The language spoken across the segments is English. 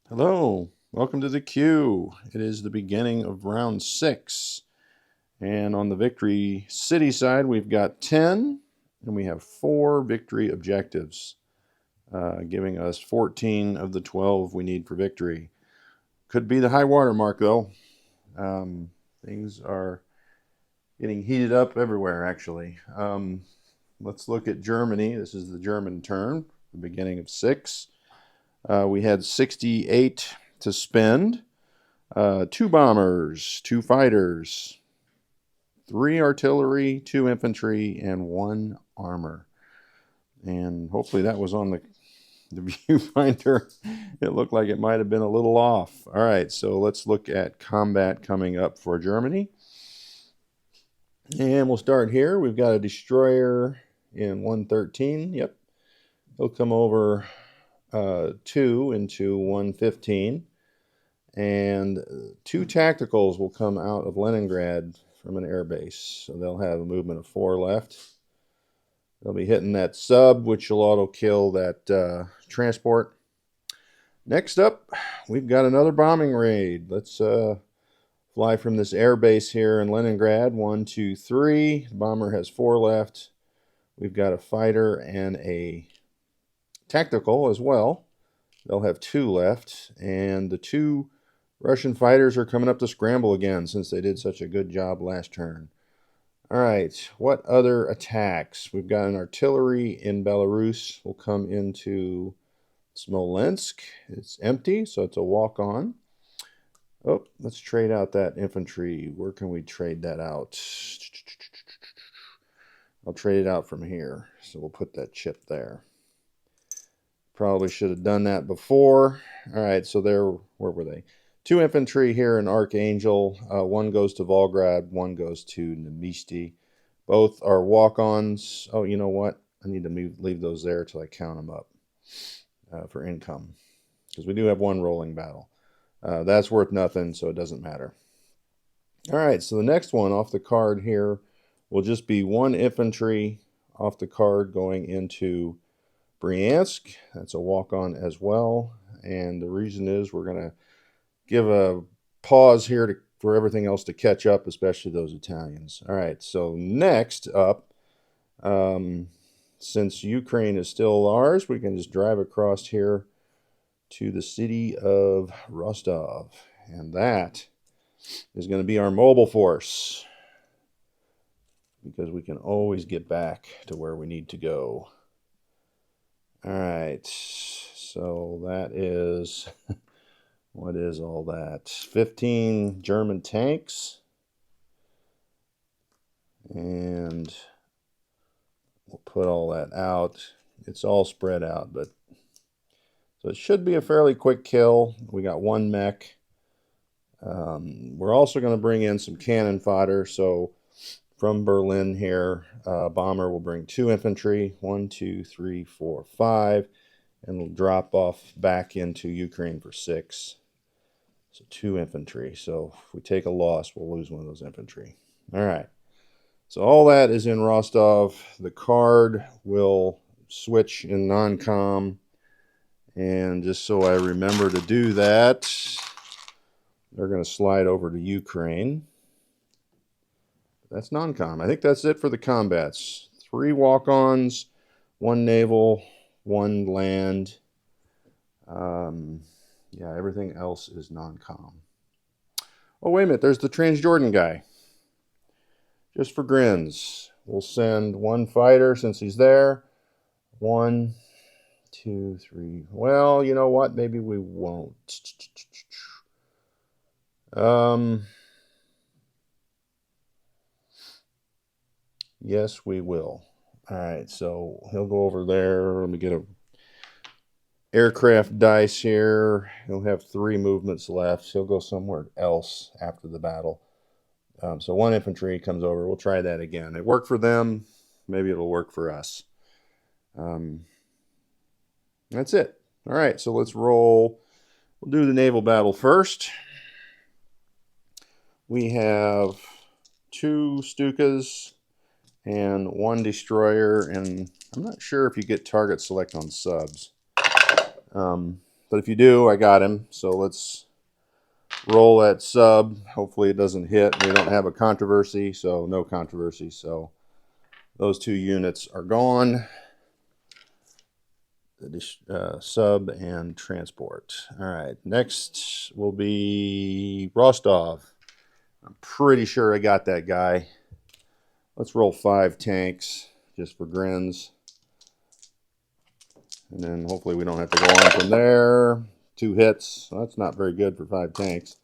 Hello, welcome to the queue. It is the beginning of round 6. And on the Victory City side, we've got 10, and we have 4 victory objectives, giving us 14 of the 12 we need for victory. Could be the high water mark, though. Things are getting heated up everywhere, actually. Let's look at Germany. This is the German turn, the beginning of 6. We had 68 to spend. 2 bombers, 2 fighters, 3 artillery, 2 infantry, and 1 armor. And hopefully that was on the viewfinder. It looked like it might have been a little off. All right, so let's look at combat coming up for Germany. And we'll start here. We've got a destroyer in 113. Yep. He'll come over 2 into 115. And 2 tacticals will come out of Leningrad from an airbase. So they'll have a movement of 4 left. They'll be hitting that sub, which will auto kill that transport. Next up, we've got another bombing raid. Let's fly from this airbase here in Leningrad. 1, 2, 3. The bomber has 4 left. We've got a fighter and a tactical as well. They'll have 2 left. And the 2 Russian fighters are coming up to scramble again since they did such a good job last turn. All right, what other attacks? We've got an artillery in Belarus. Will come into Smolensk. It's empty, so it's a walk-on. Oh, let's trade out that infantry. Where can we trade that out? I'll trade it out from here. So we'll put that chip there. Probably should have done that before. All right, so where were they? 2 infantry here in Archangel. 1 goes to Volgrad, 1 goes to Nemisti. Both are walk-ons. Oh, you know what? I need to leave those there till I count them up for income. Because we do have 1 rolling battle. That's worth nothing, so it doesn't matter. All right, so the next one off the card here will just be 1 infantry off the card going into Bryansk. That's a walk-on as well. And the reason is we're going to give a pause here for everything else to catch up, especially those Italians. All right, so next up, since Ukraine is still ours, we can just drive across here to the city of Rostov. And that is going to be our mobile force, because we can always get back to where we need to go. All right, so that is... What is all that? 15 German tanks. And we'll put all that out. It's all spread out, but so it should be a fairly quick kill. We got 1 mech. We're also going to bring in some cannon fodder. So from Berlin here, bomber will bring 2 infantry. 1, 2, 3, 4, 5. And we'll drop off back into Ukraine for 6. So 2 infantry. So if we take a loss, we'll lose 1 of those infantry. All right. So all that is in Rostov. The card will switch in non-com. And just so I remember to do that, they're going to slide over to Ukraine. That's non-com. I think that's it for the combats. 3 walk-ons, 1 naval, 1 land. Yeah, everything else is non-com. Oh, wait a minute. There's the Transjordan guy. Just for grins, we'll send 1 fighter since he's there. 1, 2, 3. Well, you know what? Maybe we won't. Yes, we will. All right, so he'll go over there. Let me get a aircraft dice here. He'll have 3 movements left. He'll go somewhere else after the battle. So 1 infantry comes over. We'll try that again. It worked for them. Maybe it'll work for us. That's it. All right, so let's roll. We'll do the naval battle first. We have 2 Stukas and 1 destroyer, and I'm not sure if you get target select on subs. But if you do, I got him. So let's roll that sub. Hopefully it doesn't hit. We don't have a controversy, so no controversy. So those 2 units are gone. The sub and transport. All right, next will be Rostov. I'm pretty sure I got that guy. Let's roll 5 tanks just for grins. And then hopefully we don't have to go on from there. 2 hits. Well, that's not very good for 5 tanks.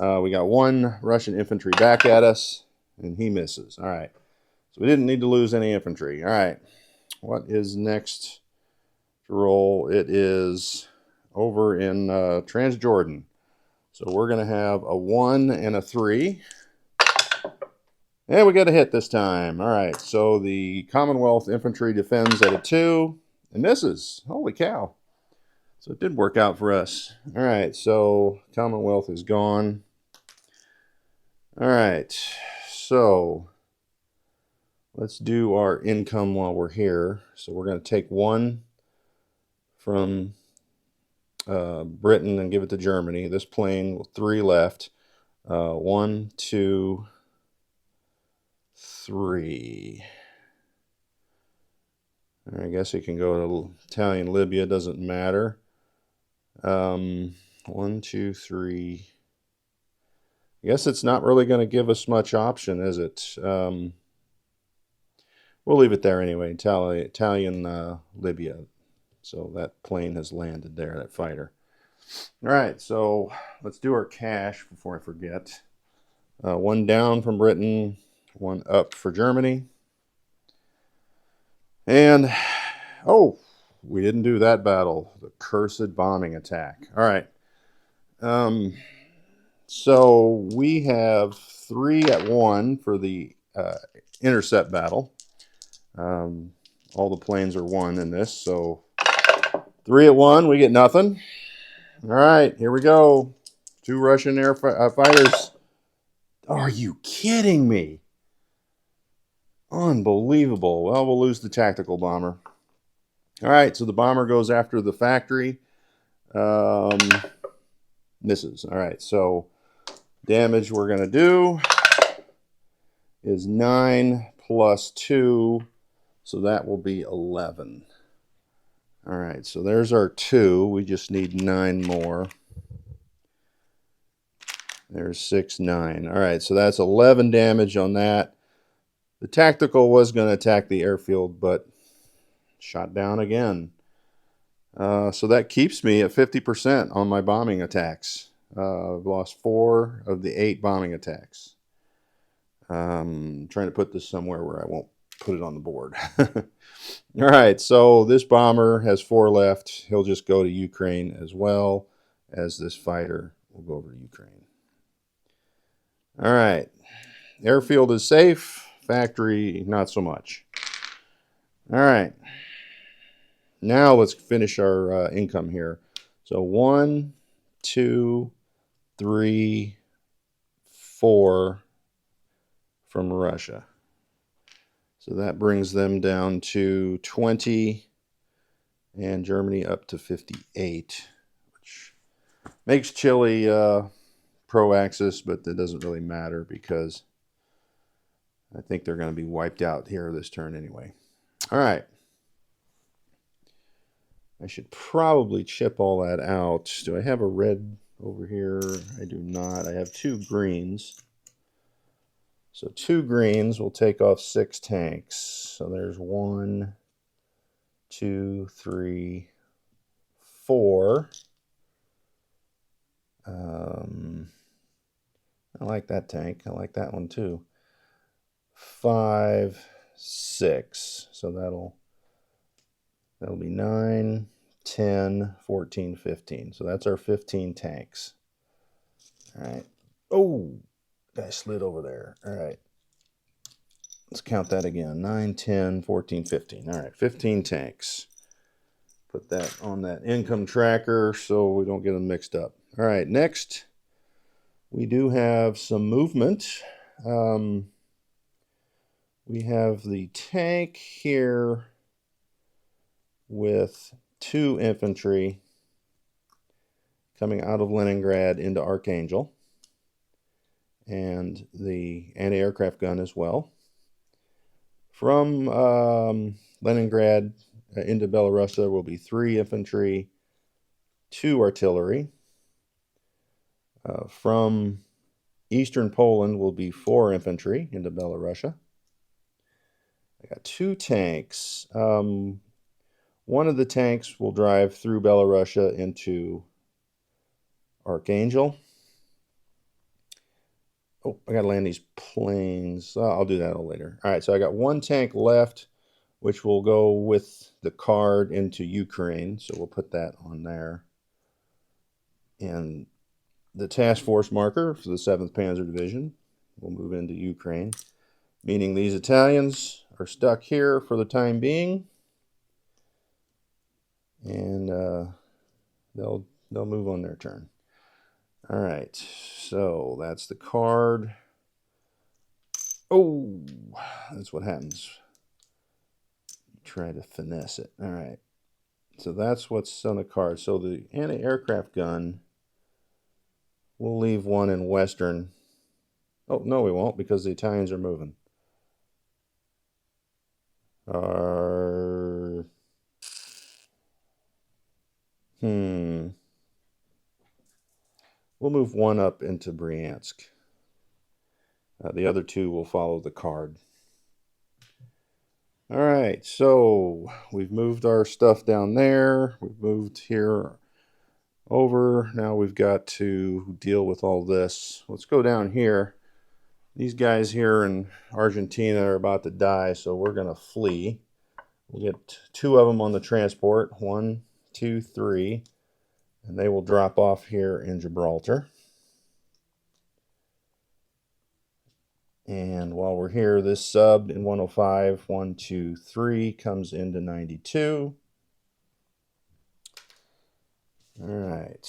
We got 1 Russian infantry back at us, and he misses. All right. So we didn't need to lose any infantry. All right. What is next to roll? It is over in Transjordan. So we're going to have a 1 and a 3. And we got a hit this time. All right. So the Commonwealth infantry defends at a 2 and misses. Holy cow. So it did work out for us. All right. So Commonwealth is gone. All right. So let's do our income while we're here. So we're going to take 1 from Britain and give it to Germany. This plane with 3 left. 1, 2, 3. I guess it can go to Italian Libya. Doesn't matter. 1, 2, 3. I guess it's not really going to give us much option, is it? We'll leave it there anyway. Italian Libya. So that plane has landed there, that fighter. All right, so let's do our cash before I forget. 1 down from Britain, 1 up for Germany. And, oh, we didn't do that battle. The cursed bombing attack. All right. So we have 3 at 1 for the intercept battle. All the planes are 1 in this, so 3 at 1, we get nothing. All right, here we go. 2 Russian fighters. Are you kidding me? Unbelievable. Well, we'll lose the tactical bomber. All right, so the bomber goes after the factory. Misses. All right, so damage we're going to do is 9 plus 2, so that will be 11. All right, so there's our 2. We just need 9 more. There's 6, 9. All right, so that's 11 damage on that. The tactical was going to attack the airfield, but shot down again. So that keeps me at 50% on my bombing attacks. I've lost 4 of the 8 bombing attacks. Trying to put this somewhere where I won't put it on the board. All right, so this bomber has 4 left. He'll just go to Ukraine as well as this fighter will go over to Ukraine. All right, airfield is safe. Factory, not so much. All right. Now let's finish our income here. So 1, 2, 3, 4 from Russia. So that brings them down to 20 and Germany up to 58, which makes Chile pro-Axis, but that doesn't really matter because I think they're going to be wiped out here this turn anyway. All right. I should probably chip all that out. Do I have a red over here? I do not. I have 2 greens. So 2 greens will take off 6 tanks. So there's 1, 2, 3, 4. I like that tank. I like that one too. 5, 6. So that'll be 9, 10, 14, 15. So that's our 15 tanks. All right. Oh, guy slid over there. All right. Let's count that again. 9, 10, 14, 15. All right, 15 tanks. Put that on that income tracker so we don't get them mixed up. All right, next, we do have some movement. We have the tank here with 2 infantry. coming out of Leningrad into Archangel, and the anti-aircraft gun as well. From Leningrad into Belarus, there will be 3 infantry, 2 artillery. From eastern Poland will be 4 infantry into Belarusia. I got 2 tanks. One of the tanks will drive through Belarusia into Archangel. Oh, I got to land these planes. I'll do that later. All right, so I got 1 tank left, which will go with the card into Ukraine. So we'll put that on there. And the task force marker for the 7th Panzer Division will move into Ukraine, meaning these Italians are stuck here for the time being. And they'll move on their turn. All right, so that's the card. Oh, that's what happens. Try to finesse it. All right, so that's what's on the card. So the anti-aircraft gun, we'll leave 1 in Western. Oh, no, we won't, because the Italians are moving. We'll move 1 up into Bryansk. The other 2 will follow the card. All right, so we've moved our stuff down there. We've moved here over. Now we've got to deal with all this. Let's go down here. These guys here in Argentina are about to die, so we're going to flee. We'll get 2 of them on the transport. 1, 2, 3. And they will drop off here in Gibraltar. And while we're here, this sub in 105, 1, 2, 3 comes into 92. All right.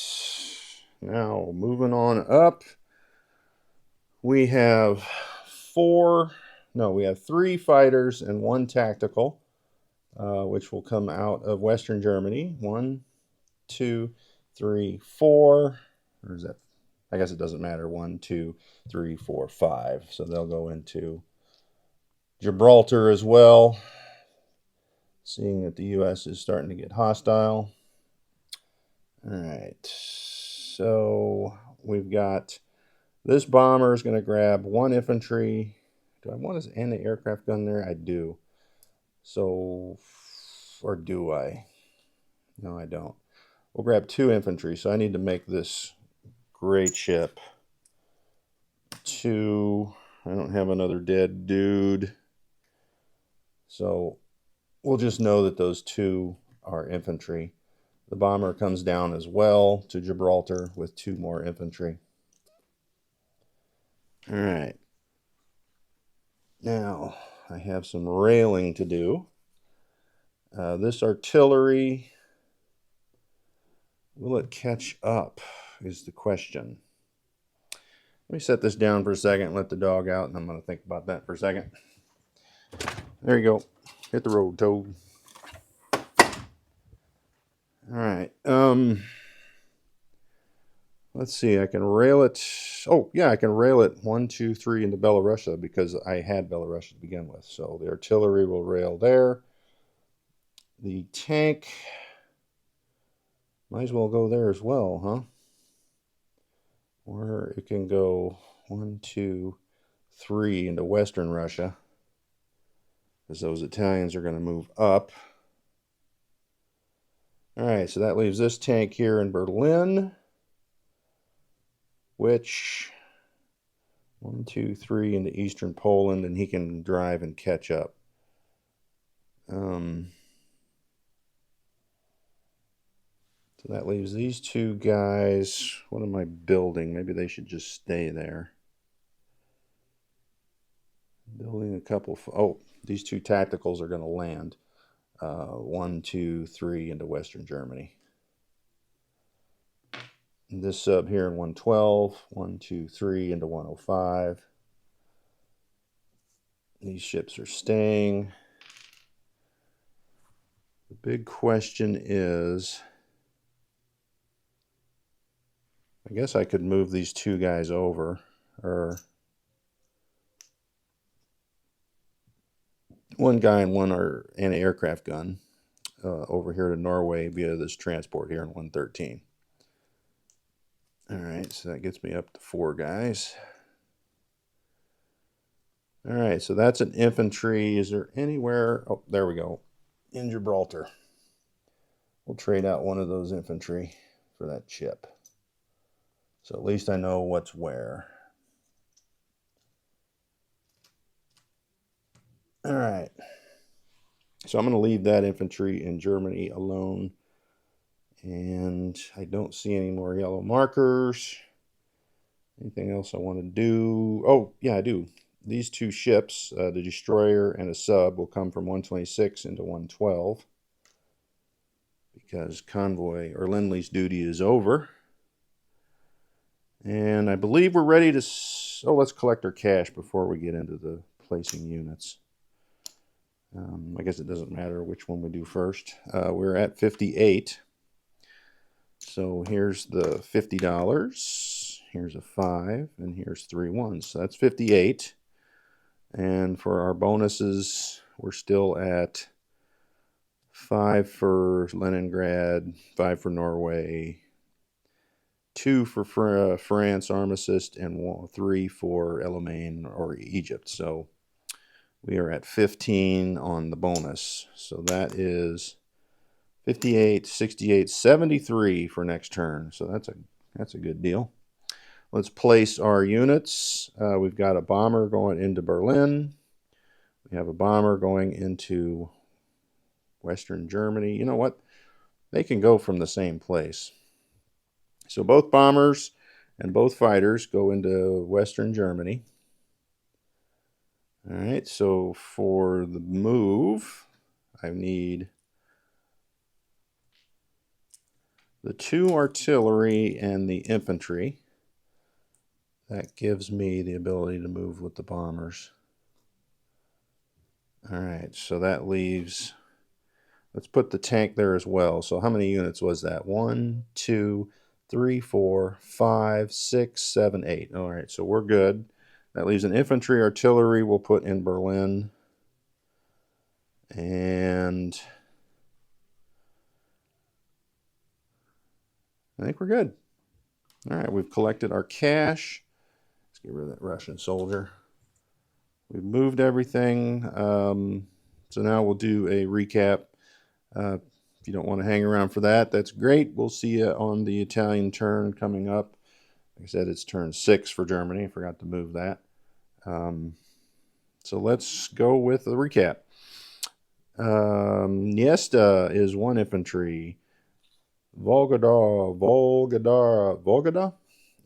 Now moving on up, we have 3 fighters and 1 tactical, which will come out of Western Germany. 1, 2, 3, 4. Or is that? I guess it doesn't matter. 1, 2, 3, 4, 5. So they'll go into Gibraltar as well, seeing that the U.S. is starting to get hostile. All right. So we've got this bomber is going to grab 1 infantry. Do I want his anti-aircraft gun there? I do. So, or do I? No, I don't. We'll grab 2 infantry. So I need to make this great ship 2. I don't have another dead dude. So we'll just know that those 2 are infantry. The bomber comes down as well to Gibraltar with 2 more infantry. All right. Now I have some railing to do. This artillery, will it catch up is the question. Let me set this down for a second, let the dog out, and I'm going to think about that for a second. There you go. Hit the road, Toad. All right. Let's see. I can rail it. Oh, yeah, I can rail it 1, 2, 3 into Belarusia because I had Belarusia to begin with. So the artillery will rail there. The tank might as well go there as well, huh? Or it can go 1, 2, 3 into Western Russia, because those Italians are going to move up. All right, so that leaves this tank here in Berlin, which 1, 2, 3 into eastern Poland, and he can drive and catch up. So that leaves these 2 guys. What am I building? Maybe they should just stay there. Building a couple. Oh, these 2 tacticals are going to land. 1, 2, 3 into Western Germany. And this sub here in 112. 1, 2, 3 into 105. These ships are staying. The big question is, I guess I could move these two guys over, or one guy and one anti-aircraft gun over here to Norway via this transport here in 113. All right, so that gets me up to 4 guys. All right, so that's an infantry. Is there anywhere? Oh, there we go. In Gibraltar. We'll trade out one of those infantry for that chip. So at least I know what's where. All right. So I'm going to leave that infantry in Germany alone. And I don't see any more yellow markers. Anything else I want to do? Oh, yeah, I do. These 2 ships, the destroyer and a sub, will come from 126 into 112 because convoy or Lend-Lease duty is over. And I believe we're ready to... Oh, let's collect our cash before we get into the placing units. I guess it doesn't matter which one we do first. We're at 58. So here's the $50. Here's a 5, and here's 3 ones. So that's 58. And for our bonuses, we're still at 5 for Leningrad, 5 for Norway, 2 for France, Arm Assist, and 3 for El Alamein or Egypt. So we are at 15 on the bonus. So that is 58, 68, 73 for next turn. So that's a good deal. Let's place our units. We've got a bomber going into Berlin. We have a bomber going into Western Germany. You know what? They can go from the same place. So both bombers and both fighters go into Western Germany. All right, so for the move, I need the 2 artillery and the infantry. That gives me the ability to move with the bombers. All right, so that leaves... Let's put the tank there as well. So how many units was that? 1, 2, 3, 4, 5, 6, 7, 8. All right, so we're good. That leaves an infantry artillery we'll put in Berlin. And I think we're good. All right, we've collected our cash. Let's get rid of that Russian soldier. We've moved everything. So now we'll do a recap. If you don't want to hang around for that, that's great. We'll see you on the Italian turn coming up. Like I said, it's turn 6 for Germany. I forgot to move that. So let's go with the recap. Niesta is 1 infantry. Volgda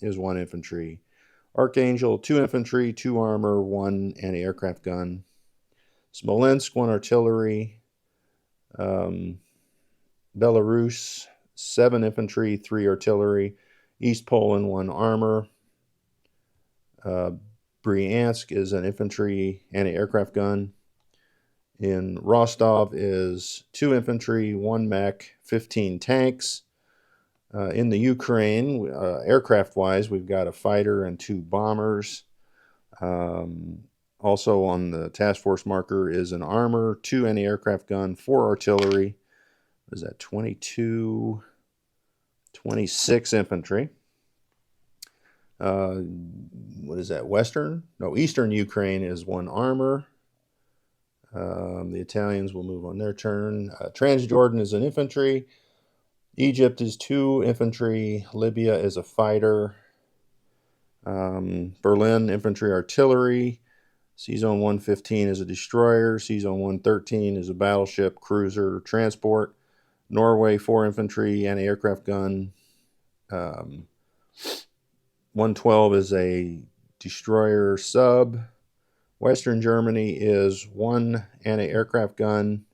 is 1 infantry. Archangel, 2 infantry, 2 armor, 1 anti-aircraft gun. Smolensk, 1 artillery. Belarus, 7 infantry, 3 artillery. East Poland, 1 armor. Bryansk is an infantry anti-aircraft gun. In Rostov is 2 infantry, 1 mech, 15 tanks. In the Ukraine, aircraft-wise, we've got a fighter and 2 bombers. Also on the task force marker is an armor, 2 anti-aircraft gun, 4 artillery. What is that? 22, 26 infantry. What is that? Eastern Ukraine is 1 armor. The Italians will move on their turn. Transjordan is an infantry. Egypt is 2 infantry. Libya is a fighter. Berlin, infantry artillery. C-Zone 115 is a destroyer. C-Zone 113 is a battleship, cruiser, transport. Norway, 4 infantry, anti-aircraft gun. 112 is a destroyer sub. Western Germany is 1 anti-aircraft gun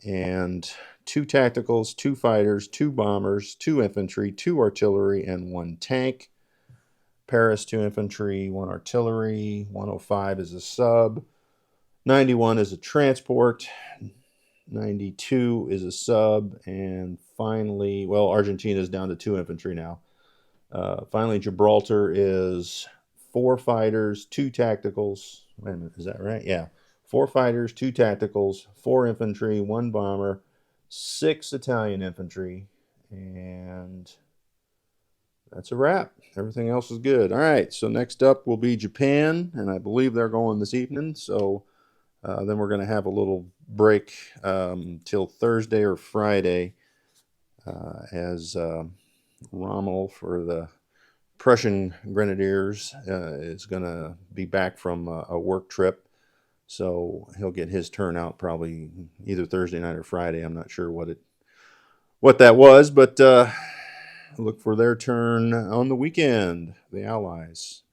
and 2 tacticals, 2 fighters, 2 bombers, 2 infantry, 2 artillery, and 1 tank. Paris, 2 infantry, 1 artillery. 105 is a sub. 91 is a transport. 92 is a sub. And finally, well, Argentina is down to 2 infantry now. Finally, Gibraltar is 4 fighters, 2 tacticals. Wait a minute, is that right? Yeah. 4 fighters, 2 tacticals, 4 infantry, 1 bomber, 6 Italian infantry, and that's a wrap. Everything else is good. All right, so next up will be Japan, and I believe they're going this evening. So then we're going to have a little break till Thursday or Friday as Rommel for the Prussian Grenadiers is going to be back from a work trip. So he'll get his turn out probably either Thursday night or Friday. I'm not sure what that was, but look for their turn on the weekend, the Allies.